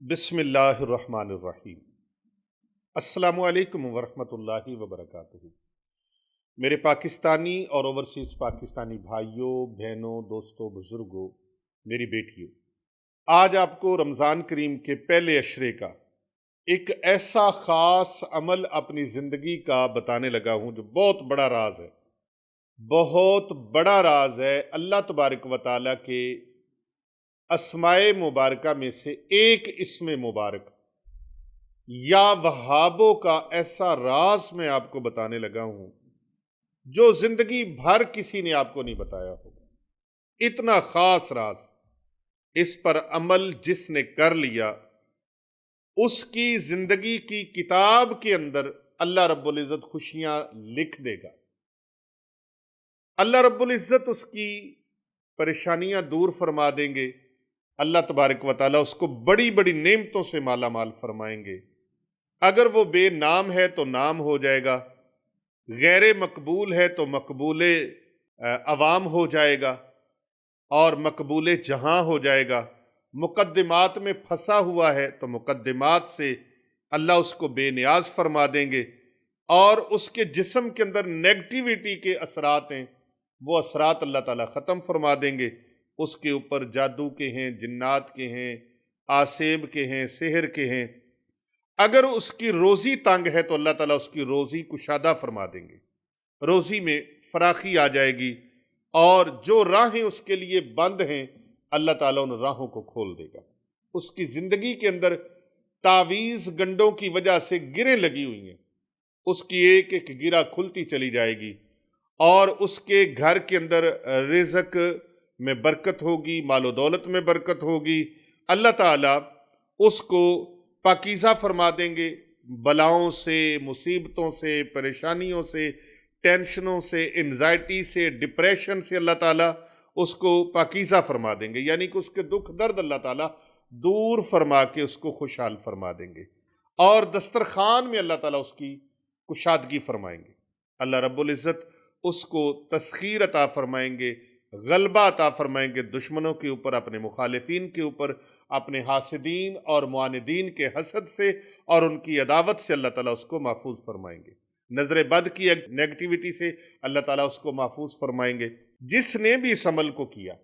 بسم اللہ الرحمن الرحیم۔ السلام علیکم ورحمۃ اللہ وبرکاتہ۔ میرے پاکستانی اور اوورسیز پاکستانی بھائیوں، بہنوں، دوستوں، بزرگوں، میری بیٹیوں، آج آپ کو رمضان کریم کے پہلے عشرے کا ایک ایسا خاص عمل اپنی زندگی کا بتانے لگا ہوں جو بہت بڑا راز ہے، بہت بڑا راز ہے۔ اللہ تبارک و تعالیٰ کے اسماء مبارکہ میں سے ایک اسم مبارک یا وہابوں کا ایسا راز میں آپ کو بتانے لگا ہوں جو زندگی بھر کسی نے آپ کو نہیں بتایا ہوگا۔ اتنا خاص راز، اس پر عمل جس نے کر لیا اس کی زندگی کی کتاب کے اندر اللہ رب العزت خوشیاں لکھ دے گا۔ اللہ رب العزت اس کی پریشانیاں دور فرما دیں گے۔ اللہ تبارک و تعالیٰ اس کو بڑی بڑی نعمتوں سے مالا مال فرمائیں گے۔ اگر وہ بے نام ہے تو نام ہو جائے گا، غیر مقبول ہے تو مقبول عوام ہو جائے گا اور مقبول جہاں ہو جائے گا۔ مقدمات میں پھنسا ہوا ہے تو مقدمات سے اللہ اس کو بے نیاز فرما دیں گے، اور اس کے جسم کے اندر نیگٹیویٹی کے اثرات ہیں وہ اثرات اللہ تعالیٰ ختم فرما دیں گے۔ اس کے اوپر جادو کے ہیں، جنات کے ہیں، آسیب کے ہیں، سحر کے ہیں۔ اگر اس کی روزی تنگ ہے تو اللہ تعالیٰ اس کی روزی کشادہ فرما دیں گے، روزی میں فراخی آ جائے گی، اور جو راہیں اس کے لیے بند ہیں اللہ تعالیٰ ان راہوں کو کھول دے گا۔ اس کی زندگی کے اندر تعویذ گنڈوں کی وجہ سے گریں لگی ہوئی ہیں، اس کی ایک ایک گرہ کھلتی چلی جائے گی، اور اس کے گھر کے اندر رزق میں برکت ہوگی، مال و دولت میں برکت ہوگی۔ اللہ تعالیٰ اس کو پاکیزہ فرما دیں گے، بلاؤں سے، مصیبتوں سے، پریشانیوں سے، ٹینشنوں سے، انزائٹی سے، ڈپریشن سے اللہ تعالیٰ اس کو پاکیزہ فرما دیں گے، یعنی کہ اس کے دکھ درد اللہ تعالیٰ دور فرما کے اس کو خوشحال فرما دیں گے، اور دسترخوان میں اللہ تعالیٰ اس کی کشادگی فرمائیں گے۔ اللہ رب العزت اس کو تسخیر عطا فرمائیں گے، غلبہ عطا فرمائیں گے دشمنوں کے اوپر، اپنے مخالفین کے اوپر، اپنے حاسدین اور معاندین کے حسد سے اور ان کی عداوت سے اللہ تعالیٰ اس کو محفوظ فرمائیں گے۔ نظر بد کی نیگٹیویٹی سے اللہ تعالیٰ اس کو محفوظ فرمائیں گے۔ جس نے بھی اس عمل کو کیا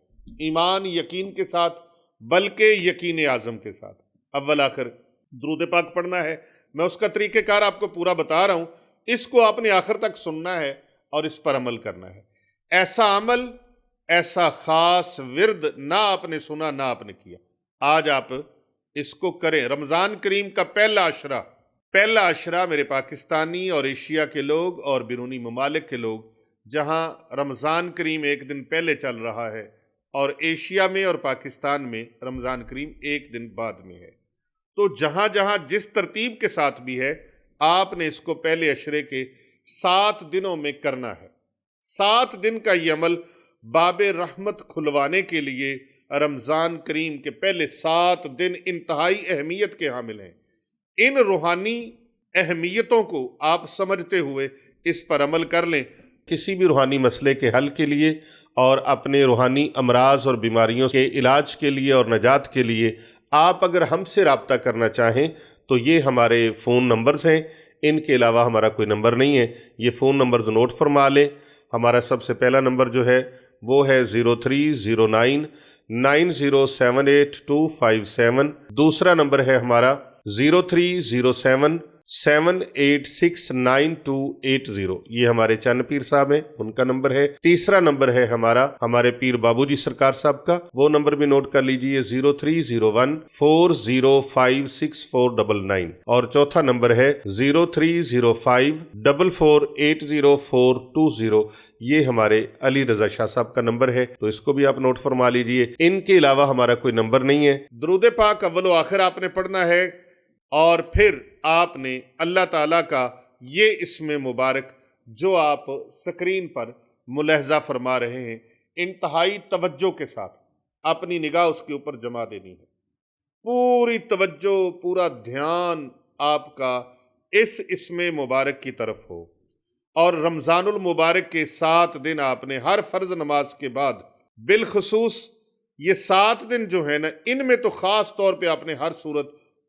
ایمان یقین کے ساتھ، بلکہ یقین اعظم کے ساتھ، اول آخر درود پاک پڑھنا ہے۔ میں اس کا طریقہ کار آپ کو پورا بتا رہا ہوں، اس کو آپ نے آخر تک سننا ہے اور اس پر عمل کرنا ہے۔ ایسا عمل، ایسا خاص ورد نہ آپ نے سنا نہ آپ نے کیا، آج آپ اس کو کریں۔ رمضان کریم کا پہلا عشرہ میرے پاکستانی اور ایشیا کے لوگ اور بیرونی ممالک کے لوگ، جہاں رمضان کریم ایک دن پہلے چل رہا ہے اور ایشیا میں اور پاکستان میں رمضان کریم ایک دن بعد میں ہے، تو جہاں جہاں جس ترتیب کے ساتھ بھی ہے آپ نے اس کو پہلے عشرے کے 7 دنوں میں کرنا ہے۔ 7 دن کا یہ عمل باب رحمت کھلوانے کے لیے رمضان کریم کے پہلے 7 دن انتہائی اہمیت کے حامل ہیں۔ ان روحانی اہمیتوں کو آپ سمجھتے ہوئے اس پر عمل کر لیں۔ کسی بھی روحانی مسئلے کے حل کے لیے اور اپنے روحانی امراض اور بیماریوں کے علاج کے لیے اور نجات کے لیے آپ اگر ہم سے رابطہ کرنا چاہیں تو یہ ہمارے فون نمبرز ہیں، ان کے علاوہ ہمارا کوئی نمبر نہیں ہے۔ یہ فون نمبرز نوٹ فرما لیں۔ ہمارا سب سے پہلا نمبر جو ہے وہ ہے 0309 9078 دوسرا نمبر ہے ہمارا 0307 7869280، یہ ہمارے چند پیر صاحب ہیں، ان کا نمبر ہے۔ تیسرا نمبر ہے ہمارے پیر بابو جی سرکار صاحب کا، وہ نمبر بھی نوٹ کر لیجئے 0301 4056499، اور چوتھا نمبر ہے 0305 4480 یہ ہمارے علی رضا شاہ صاحب کا نمبر ہے، تو اس کو بھی آپ نوٹ فرما لیجئے۔ ان کے علاوہ ہمارا کوئی نمبر نہیں ہے۔ درود پاک اول و آخر آپ نے پڑھنا ہے، اور پھر آپ نے اللہ تعالیٰ کا یہ اسم مبارک جو آپ سکرین پر ملاحظہ فرما رہے ہیں انتہائی توجہ کے ساتھ اپنی نگاہ اس کے اوپر جما دینی ہے۔ پوری توجہ، پورا دھیان آپ کا اس اسم مبارک کی طرف ہو، اور رمضان المبارک کے 7 دن آپ نے ہر فرض نماز کے بعد، بالخصوص یہ 7 دن جو ہے نا، ان میں تو خاص طور پہ آپ نے ہر صورت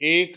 1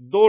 2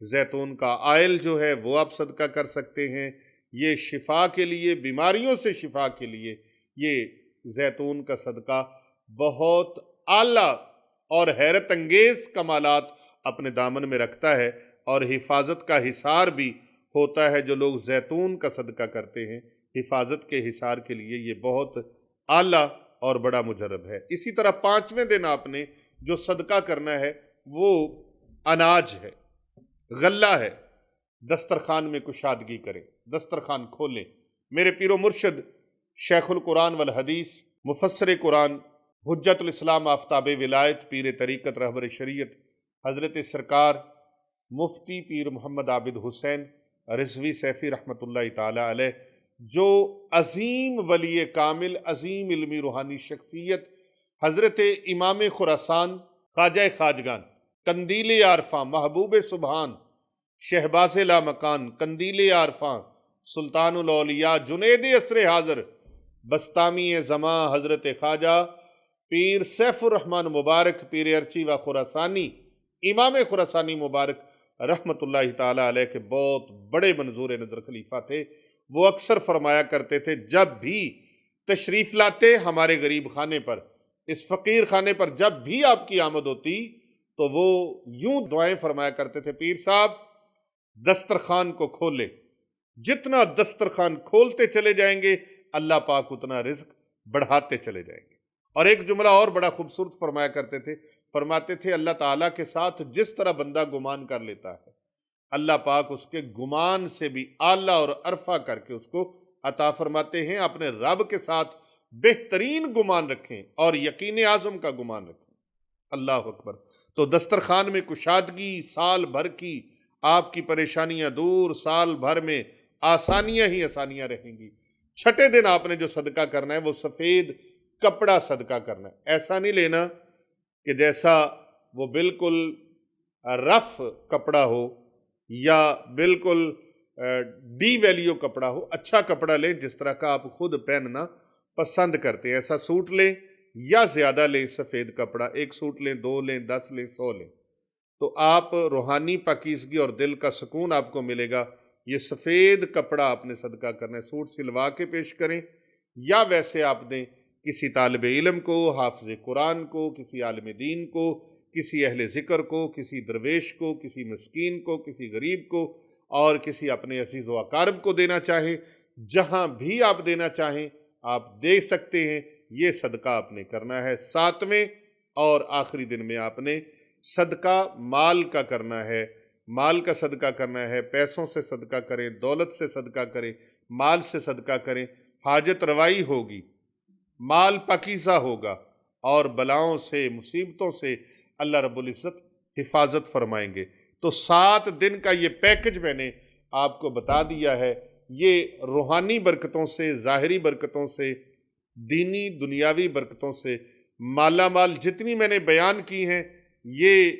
زیتون کا آئل جو ہے وہ آپ صدقہ کر سکتے ہیں۔ یہ شفا کے لیے، بیماریوں سے شفا کے لیے یہ زیتون کا صدقہ بہت اعلیٰ اور حیرت انگیز کمالات اپنے دامن میں رکھتا ہے، اور حفاظت کا حصار بھی ہوتا ہے۔ جو لوگ زیتون کا صدقہ کرتے ہیں، حفاظت کے حصار کے لیے یہ بہت اعلیٰ اور بڑا مجرب ہے۔ اسی طرح 5ویں دن آپ نے جو صدقہ کرنا ہے وہ اناج ہے، غلہ ہے۔ دسترخوان میں کشادگی کریں، دسترخوان کھولیں۔ میرے پیر و مرشد شیخ القرآن والحدیث، مفسر قرآن، حجت الاسلام، آفتاب ولایت، پیر طریقت، رہبر شریعت، حضرت سرکار مفتی پیر محمد عابد حسین رضوی سیفی رحمۃ اللہ تعالی علیہ، جو عظیم ولی کامل، عظیم علمی روحانی شخصیت، حضرت امام خراسان، خواجہ خواجگان، قندیل عارفاں، محبوب سبحان، شہباز لامکان، قندیل عارفاں، سلطان الاولیاء، جنید عصر حاضر، بستامی زماں، حضرت خواجہ پیر سیف الرحمن مبارک، پیر ارچی و خراسانی، امام خراسانی مبارک رحمۃ اللہ تعالی علیہ کے بہت بڑے منظور نظر خلیفہ تھے۔ وہ اکثر فرمایا کرتے تھے، جب بھی تشریف لاتے ہمارے غریب خانے پر، اس فقیر خانے پر جب بھی آپ کی آمد ہوتی تو وہ یوں دعائیں فرمایا کرتے تھے، پیر صاحب دسترخوان کو کھولے، جتنا دسترخوان کھولتے چلے جائیں گے اللہ پاک اتنا رزق بڑھاتے چلے جائیں گے۔ اور ایک جملہ اور بڑا خوبصورت فرمایا کرتے تھے، فرماتے تھے اللہ تعالیٰ کے ساتھ جس طرح بندہ گمان کر لیتا ہے، اللہ پاک اس کے گمان سے بھی اعلیٰ اور ارفع کر کے اس کو عطا فرماتے ہیں۔ اپنے رب کے ساتھ بہترین گمان رکھیں اور یقین اعظم کا گمان رکھیں۔ اللہ اکبر۔ تو دسترخوان میں کشادگی، سال بھر کی آپ کی پریشانیاں دور، سال بھر میں آسانیاں ہی آسانیاں رہیں گی۔ 6 دن آپ نے جو صدقہ کرنا ہے وہ سفید کپڑا صدقہ کرنا ہے۔ ایسا نہیں لینا کہ جیسا وہ بالکل رف کپڑا ہو یا بالکل ڈی ویلیو کپڑا ہو، اچھا کپڑا لیں جس طرح کا آپ خود پہننا پسند کرتے ہیں۔ ایسا سوٹ لیں یا زیادہ لیں سفید کپڑا، 1 سوٹ لیں، 2 لیں، 10 لیں، 100 لیں، تو آپ روحانی پاکیزگی اور دل کا سکون آپ کو ملے گا۔ یہ سفید کپڑا آپ نے صدقہ کرنا ہے، سوٹ سلوا کے پیش کریں یا ویسے آپ نے کسی طالب علم کو، حافظ قرآن کو، کسی عالم دین کو، کسی اہل ذکر کو، کسی درویش کو، کسی مسکین کو، کسی غریب کو اور کسی اپنے عزیز و اقارب کو دینا چاہیں، جہاں بھی آپ دینا چاہیں آپ دے سکتے ہیں۔ یہ صدقہ آپ نے کرنا ہے۔ 7ویں اور آخری دن میں آپ نے صدقہ مال کا کرنا ہے، مال کا صدقہ کرنا ہے۔ پیسوں سے صدقہ کریں، دولت سے صدقہ کریں، مال سے صدقہ کریں، حاجت روائی ہوگی، مال پاکیزہ ہوگا اور بلاؤں سے، مصیبتوں سے اللہ رب العزت حفاظت فرمائیں گے۔ تو 7 دن کا یہ پیکج میں نے آپ کو بتا دیا ہے۔ یہ روحانی برکتوں سے، ظاہری برکتوں سے، دینی دنیاوی برکتوں سے مالا مال جتنی میں نے بیان کی ہیں، یہ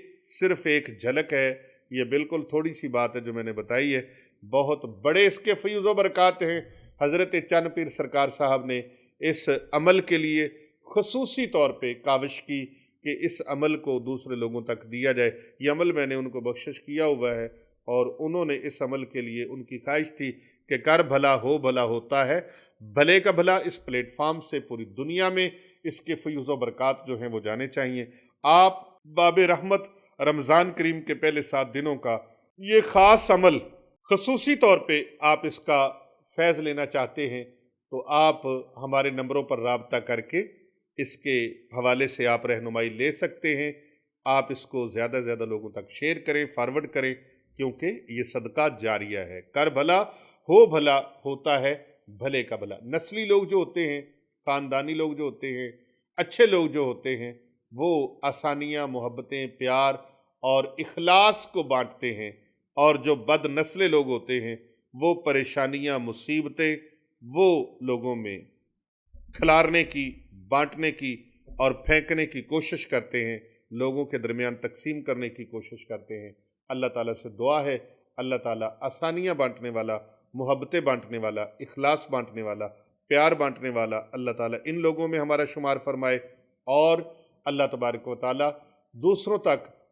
صرف ایک جھلک ہے۔ یہ بالکل تھوڑی سی بات ہے جو میں نے بتائی ہے، بہت بڑے اس کے فیض و برکات ہیں۔ حضرت چند پیر سرکار صاحب نے اس عمل کے لیے خصوصی طور پہ کاوش کی کہ اس عمل کو دوسرے لوگوں تک دیا جائے۔ یہ عمل میں نے ان کو بخشش کیا ہوا ہے اور انہوں نے اس عمل کے لیے، ان کی خواہش تھی کہ کر بھلا ہو بھلا ہوتا ہے، بھلے کا بھلا اس پلیٹ فارم سے پوری دنیا میں اس کے فیض و برکات جو ہیں وہ جانے چاہیے۔ آپ باب رحمت رمضان کریم کے پہلے 7 دنوں کا یہ خاص عمل خصوصی طور پہ آپ اس کا فیض لینا چاہتے ہیں تو آپ ہمارے نمبروں پر رابطہ کر کے اس کے حوالے سے آپ رہنمائی لے سکتے ہیں۔ آپ اس کو زیادہ سے زیادہ لوگوں تک شیئر کریں، فارورڈ کریں، کیونکہ یہ صدقہ جاریہ ہے۔ کر بھلا ہو بھلا ہوتا ہے، بھلے کا بھلا۔ نسلی لوگ جو ہوتے ہیں، خاندانی لوگ جو ہوتے ہیں، اچھے لوگ جو ہوتے ہیں، وہ آسانیاں، محبتیں، پیار اور اخلاص کو بانٹتے ہیں، اور جو بد نسلے لوگ ہوتے ہیں وہ پریشانیاں، مصیبتیں وہ لوگوں میں کھلارنے کی، بانٹنے کی اور پھینکنے کی کوشش کرتے ہیں، لوگوں کے درمیان تقسیم کرنے کی کوشش کرتے ہیں۔ اللہ تعالیٰ سے دعا ہے، اللہ تعالیٰ آسانیاں بانٹنے والا، محبتیں بانٹنے والا، اخلاص بانٹنے والا، پیار بانٹنے والا اللہ تعالیٰ ان لوگوں میں ہمارا شمار فرمائے، اور اللہ تبارک و تعالیٰ دوسروں تک